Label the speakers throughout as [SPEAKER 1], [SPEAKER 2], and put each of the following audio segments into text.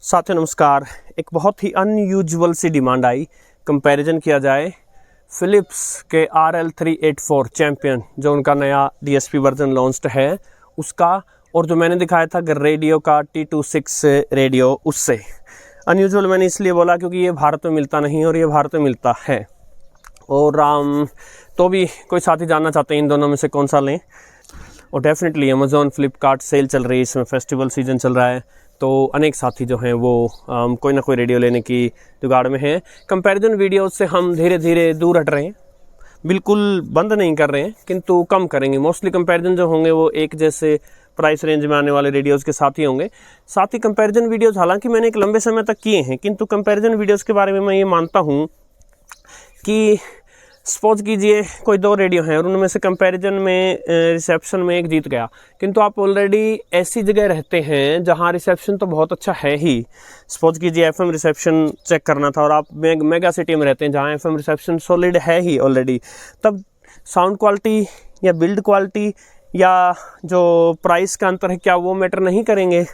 [SPEAKER 1] साथियों नमस्कार। एक बहुत ही अनयूजुअल सी डिमांड आई, कंपैरिजन किया जाए फिलिप्स के RL384 चैम्पियन जो उनका नया DSP वर्जन लॉन्च्ड है उसका, और जो मैंने दिखाया था रेडियो का T26 रेडियो उससे। अनयूजुअल मैंने इसलिए बोला क्योंकि ये भारत में मिलता नहीं और ये भारत में मिलता है, और तो भी कोई साथी जानना चाहते हैं इन दोनों में से कौन सा लें। और डेफिनेटली अमेज़ॉन फ्लिपकार्ट सेल चल रही है, इसमें फेस्टिवल सीजन चल रहा है, तो अनेक साथी जो हैं वो कोई ना कोई रेडियो लेने की जुगाड़ में हैं। कंपैरिजन वीडियोस से हम धीरे धीरे दूर हट रहे हैं, बिल्कुल बंद नहीं कर रहे हैं किंतु कम करेंगे। मोस्टली कंपैरिजन जो होंगे वो एक जैसे प्राइस रेंज में आने वाले रेडियोज़ के साथ ही होंगे। साथ ही कंपैरिजन वीडियोज़ हालांकि मैंने एक लंबे समय तक किए हैं, किंतु कंपैरिजन वीडियोज़ के बारे में मैं ये मानता हूँ कि सपोज कीजिए कोई दो रेडियो हैं और उनमें से कंपैरिजन में रिसेप्शन में एक जीत गया, किंतु आप ऑलरेडी ऐसी जगह रहते हैं जहां रिसेप्शन तो बहुत अच्छा है ही। सपोज कीजिए FM रिसेप्शन चेक करना था और आप मेगा सिटी में रहते हैं जहां FM रिसेप्शन सॉलिड है ही ऑलरेडी, तब साउंड क्वालिटी या बिल्ड क्वालिटी या जो प्राइस का अंतर है क्या वो मैटर नहीं करेंगे।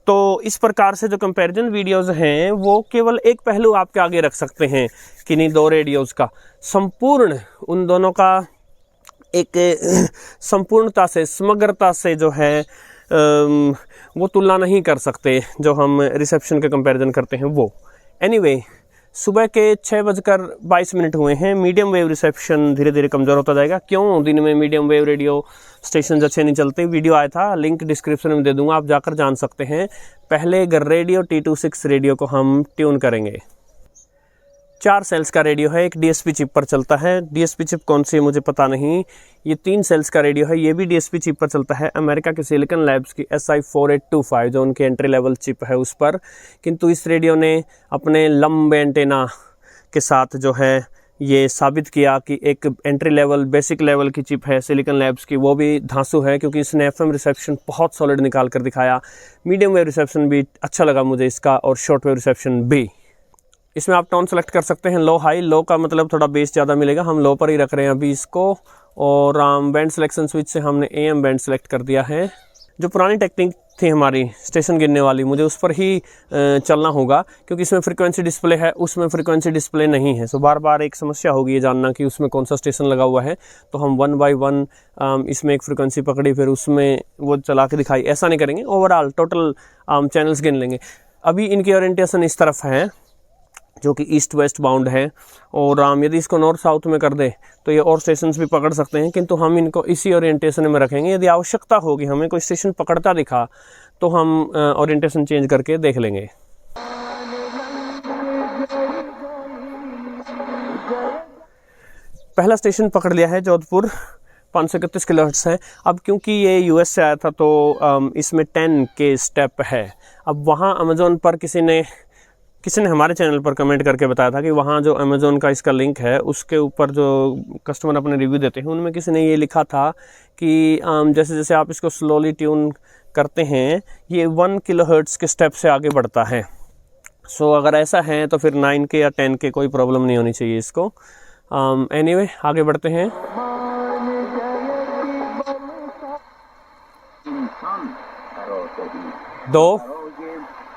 [SPEAKER 1] तो इस प्रकार से जो कंपैरिजन वीडियोज़ हैं वो केवल एक पहलू आपके आगे रख सकते हैं, किन्हीं दो रेडियोज़ का संपूर्ण, उन दोनों का एक संपूर्णता से, समग्रता से जो है वो तुलना नहीं कर सकते जो हम रिसेप्शन के कंपैरिजन करते हैं वो। एनीवे, सुबह के 6:22 हुए हैं। मीडियम वेव रिसेप्शन धीरे धीरे कमज़ोर होता जाएगा। क्यों दिन में मीडियम वेव रेडियो स्टेशन अच्छे नहीं चलते? वीडियो आया था, लिंक डिस्क्रिप्शन में दे दूंगा, आप जाकर जान सकते हैं। पहले रेडियो T26 रेडियो को हम ट्यून करेंगे। 4 सेल्स का रेडियो है, एक DSP चिप पर चलता है। DSP चिप कौन सी है मुझे पता नहीं। ये 3 सेल्स का रेडियो है, ये भी DSP चिप पर चलता है, अमेरिका के सिलिकॉन लैब्स की SI4825 जो उनकी एंट्री लेवल चिप है उस पर। किंतु इस रेडियो ने अपने लंबे एंटेना के साथ जो है ये साबित किया कि एक एंट्री लेवल, बेसिक लेवल की चिप है सिलिकॉन लैब्स की, वो भी धांसू है क्योंकि इसने FM रिसेप्शन बहुत सॉलिड निकाल कर दिखाया। मीडियम वेव रिसेप्शन भी अच्छा लगा मुझे इसका, और शॉर्ट वेव रिसेप्शन भी। इसमें आप टोन सेलेक्ट कर सकते हैं, लो हाई। लो का मतलब थोड़ा बेस ज़्यादा मिलेगा, हम लो पर ही रख रहे हैं अभी इसको। और बैंड सिलेक्शन स्विच से हमने AM बैंड सेलेक्ट कर दिया है। जो पुरानी टेक्निक थी हमारी स्टेशन गिनने वाली, मुझे उस पर ही चलना होगा क्योंकि इसमें फ्रीक्वेंसी डिस्प्ले है, उसमें फ्रीक्वेंसी डिस्प्ले नहीं है। सो बार बार एक समस्या होगी ये जानना कि उसमें कौन सा स्टेशन लगा हुआ है। तो हम 1 by 1 इसमें एक फ्रीक्वेंसी पकड़ी, फिर उसमें वो चला के दिखाई, ऐसा नहीं करेंगे। ओवरऑल टोटल चैनल्स गिन लेंगे। अभी इनकी ओरिएंटेशन इस तरफ है जो कि ईस्ट वेस्ट बाउंड है, और यदि इसको नॉर्थ साउथ में कर दे तो ये और स्टेशंस भी पकड़ सकते हैं, किंतु हम इनको इसी ओरिएंटेशन में रखेंगे। यदि आवश्यकता होगी, हमें कोई स्टेशन पकड़ता दिखा तो हम ओरिएंटेशन चेंज करके देख लेंगे। पहला स्टेशन पकड़ लिया है जोधपुर, 531 किलोहर्ट्ज़ है। अब क्योंकि ये US से आया था तो इसमें 10 के स्टेप है। अब वहाँ अमेज़ॉन पर किसी ने हमारे चैनल पर कमेंट करके बताया था कि वहाँ जो अमेज़ॉन का इसका लिंक है उसके ऊपर जो कस्टमर अपने रिव्यू देते हैं उनमें किसी ने ये लिखा था कि जैसे जैसे आप इसको स्लोली ट्यून करते हैं ये 1 किलोहर्ट्ज़ के स्टेप से आगे बढ़ता है। सो अगर ऐसा है तो फिर 9 के या 10 के कोई प्रॉब्लम नहीं होनी चाहिए इसको। एनीवे, आगे बढ़ते हैं। दो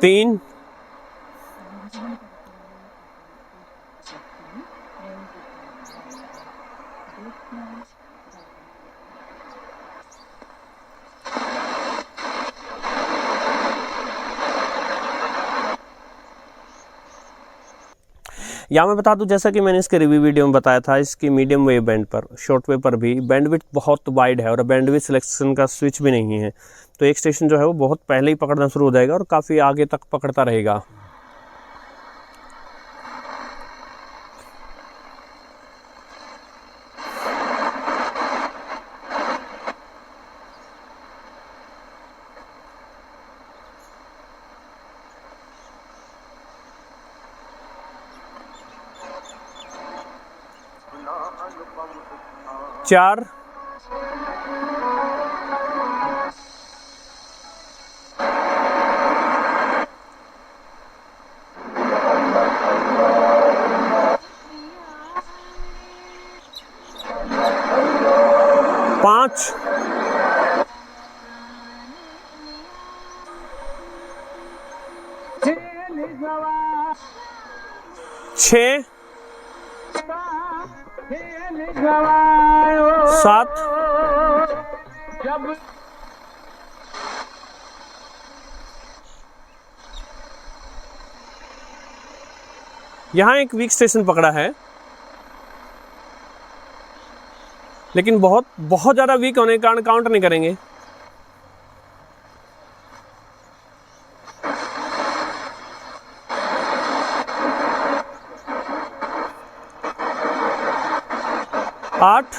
[SPEAKER 1] 3 या मैं बता दूं, जैसा कि मैंने इसके रिव्यू वीडियो में बताया था, इसकी मीडियम वेव बैंड पर, शॉर्ट वेव पर भी बैंडविड्थ बहुत वाइड है और बैंडविड्थ सिलेक्शन का स्विच भी नहीं है। तो एक स्टेशन जो है वो बहुत पहले ही पकड़ना शुरू हो जाएगा और काफ़ी आगे तक पकड़ता रहेगा। चार, 5 6 7 यहाँ एक वीक स्टेशन पकड़ा है, लेकिन बहुत ज़्यादा वीक होने के कारण काउंट नहीं करेंगे। आठ,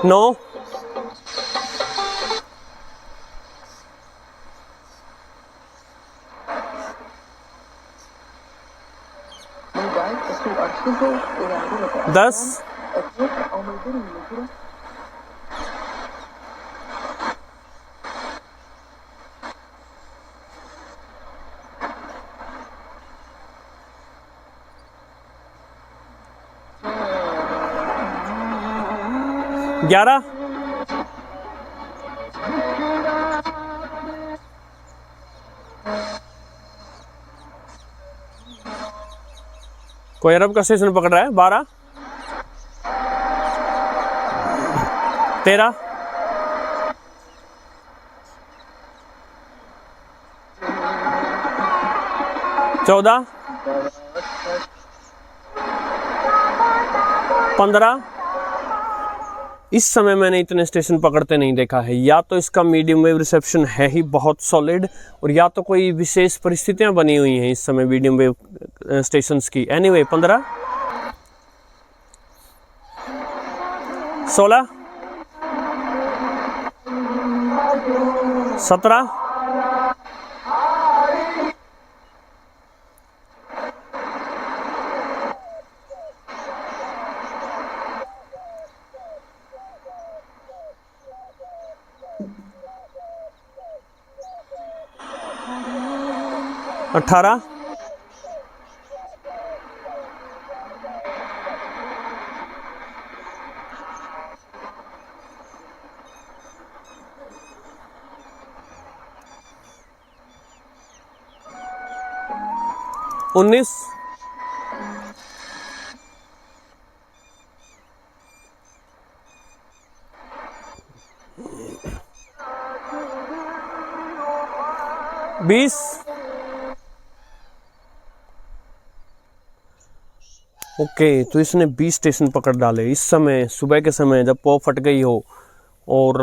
[SPEAKER 1] 9, 10, 11, 'कोई अरब का स्टेशन पकड़ रहा है। 12, 13, 14, 15। इस समय मैंने इतने स्टेशन पकड़ते नहीं देखा है। या तो इसका मीडियम वेव रिसेप्शन है ही बहुत सॉलिड, और या तो कोई विशेष परिस्थितियां बनी हुई हैं इस समय मीडियम वेव स्टेशंस की। एनीवे 15, 16, 17, 18, 19, 20। ओके, तो इसने 20 स्टेशन पकड़ डाले इस समय, सुबह के समय जब पॉप फट गई हो। और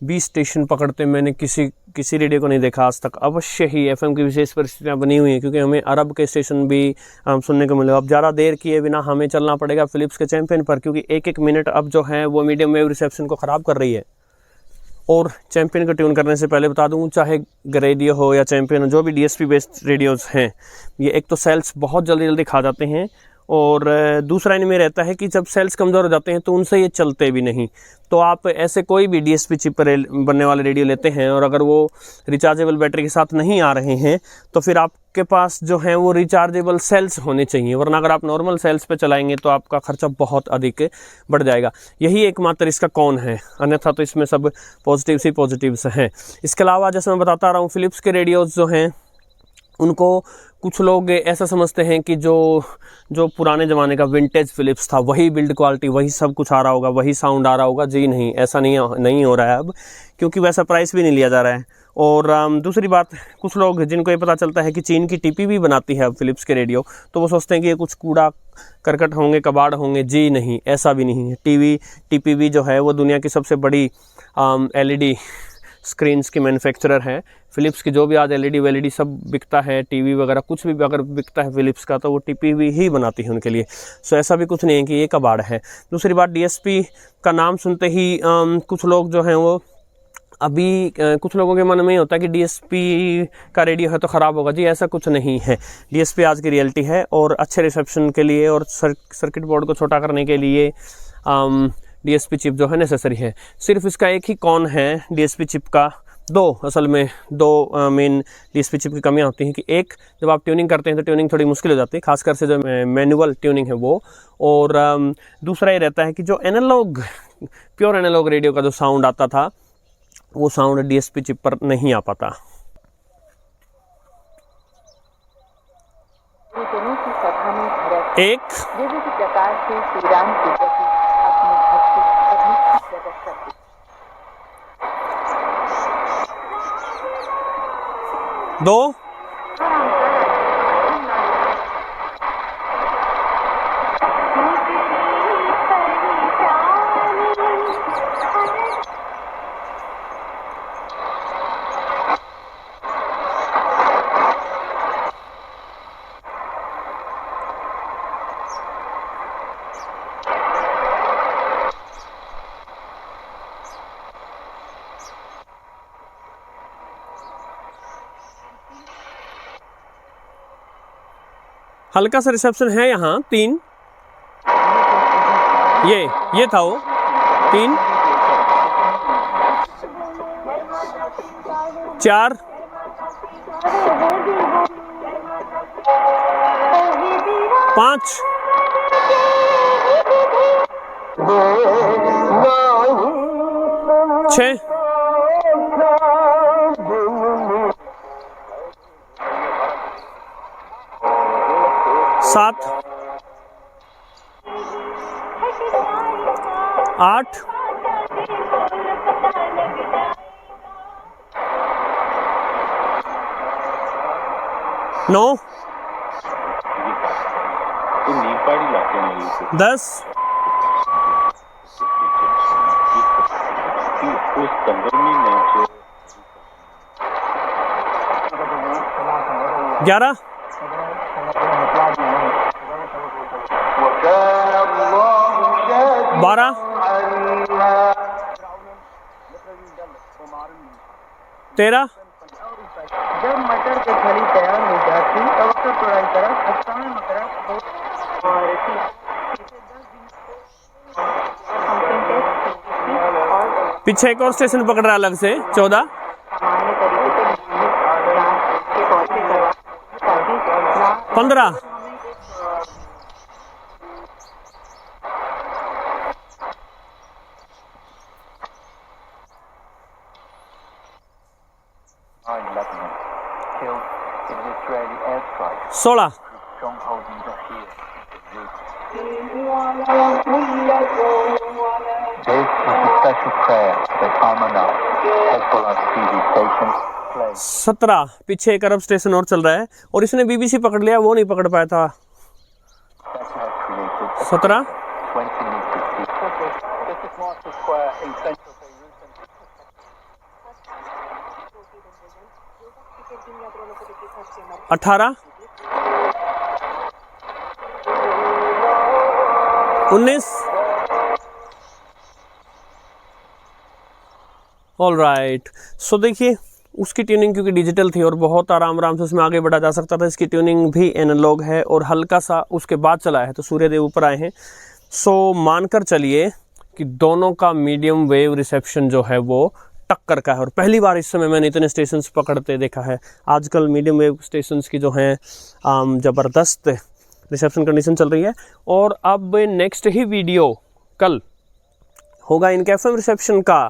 [SPEAKER 1] 20 स्टेशन पकड़ते मैंने किसी रेडियो को नहीं देखा आज तक। अवश्य ही एफएम की विशेष परिस्थितियां बनी हुई हैं, क्योंकि हमें अरब के स्टेशन भी सुनने को मिले। अब ज़्यादा देर किए बिना हमें चलना पड़ेगा फिलिप्स के चैंपियन पर, क्योंकि एक मिनट अब जो है वो मीडियम वेव रिसेप्शन को ख़राब कर रही है। और चैंपियन को ट्यून करने से पहले बता दूं, चाहे रेडियो हो या चैंपियन हो, जो भी डीएसपी बेस्ड रेडियोज़ हैं, ये एक तो सेल्स बहुत जल्दी खा जाते हैं, और दूसरा इनमें रहता है कि जब सेल्स कमज़ोर हो जाते हैं तो उनसे ये चलते भी नहीं। तो आप ऐसे कोई भी डीएसपी चिप पर बनने वाले रेडियो लेते हैं, और अगर वो रिचार्जेबल बैटरी के साथ नहीं आ रहे हैं, तो फिर आपके पास जो है वो रिचार्जेबल सेल्स होने चाहिए, वरना अगर आप नॉर्मल सेल्स पे चलाएंगे तो आपका खर्चा बहुत अधिक बढ़ जाएगा। यही एकमात्र इसका कौन है, अन्यथा तो इसमें सब पॉजिटिव्स हैं। इसके अलावा जैसे मैं बताता रहा हूँ, फिलिप्स के रेडियोज़ जो हैं उनको कुछ लोग ऐसा समझते हैं कि जो पुराने ज़माने का विंटेज फिलिप्स था, वही बिल्ड क्वालिटी, वही सब कुछ आ रहा होगा, वही साउंड आ रहा होगा। जी नहीं, ऐसा नहीं हो रहा है अब, क्योंकि वैसा प्राइस भी नहीं लिया जा रहा है। और दूसरी बात, कुछ लोग जिनको ये पता चलता है कि चीन की टीपी भी बनाती है अब फिलिप्स के रेडियो, तो वो सोचते हैं कि ये कुछ कूड़ा करकट होंगे, कबाड़ होंगे। जी नहीं, ऐसा भी नहीं है। टीपीवी जो है वो दुनिया की सबसे बड़ी एलईडी स्क्रीन्स की मैन्युफैक्चरर है। फिलिप्स की जो भी आज एलईडी सब बिकता है, टीवी वगैरह कुछ भी अगर बिकता है फिलिप्स का, तो वो टीपीवी ही बनाती है उनके लिए। सो ऐसा भी कुछ नहीं है कि ये कबाड़ है। दूसरी बात, डीएसपी का नाम सुनते ही कुछ लोग जो हैं वो अभी कुछ लोगों के मन में होता है कि डीएसपी का रेडियो है तो ख़राब होगा। जी ऐसा कुछ नहीं है। डीएसपी आज की रियलिटी है, और अच्छे रिसेप्शन के लिए और सर्किट बोर्ड को छोटा करने के लिए डीएसपी चिप जो है नेसेसरी है। सिर्फ इसका एक ही कॉन है डीएसपी चिप का, दो असल में दो मेन डीएसपी चिप की कमियां होती हैं कि एक, जब आप ट्यूनिंग करते हैं तो ट्यूनिंग थोड़ी मुश्किल हो जाती है, खासकर से जो मैनुअल ट्यूनिंग है वो, और दूसरा ये रहता है कि जो एनालॉग प्योर एनालॉग रेडियो का जो साउंड आता था वो साउंड डीएसपी चिप पर नहीं आ पाता। एक
[SPEAKER 2] प्रकार से श्री राम के प्रति अपनी भक्ति प्रकट करते।
[SPEAKER 1] दो, हल्का सा रिसेप्शन है यहाँ, 3, ये था वो 3, 4, 5, 6, 7, 8, 9, 10, 11, 12, 13,
[SPEAKER 2] जब मटर की फली तैयार हो जाती तब उसको तोड़ाई करा समय मकरा
[SPEAKER 1] पीछे एक और स्टेशन पकड़ रहा है अलग से 14, 15, 16, सत्रह, पीछे एक अरब स्टेशन और चल रहा है और इसने बीबीसी पकड़ लिया, वो नहीं पकड़ पाया था। 17, 18, 19, ऑल राइट। सो देखिए उसकी ट्यूनिंग क्योंकि डिजिटल थी और बहुत आराम से उसमें आगे बढ़ा जा सकता था, इसकी ट्यूनिंग भी एनालॉग है और हल्का सा उसके बाद चला है तो सूर्यदेव ऊपर आए हैं। सो मानकर चलिए कि दोनों का मीडियम वेव रिसेप्शन जो है वो टक्कर का है और पहली बार इस समय मैंने इतने स्टेशंस पकड़ते देखा है। आजकल मीडियम वेव स्टेशंस की जो हैं ज़बरदस्त रिसेप्शन कंडीशन चल रही है। और अब नेक्स्ट ही वीडियो कल होगा इनके एफएम रिसेप्शन का।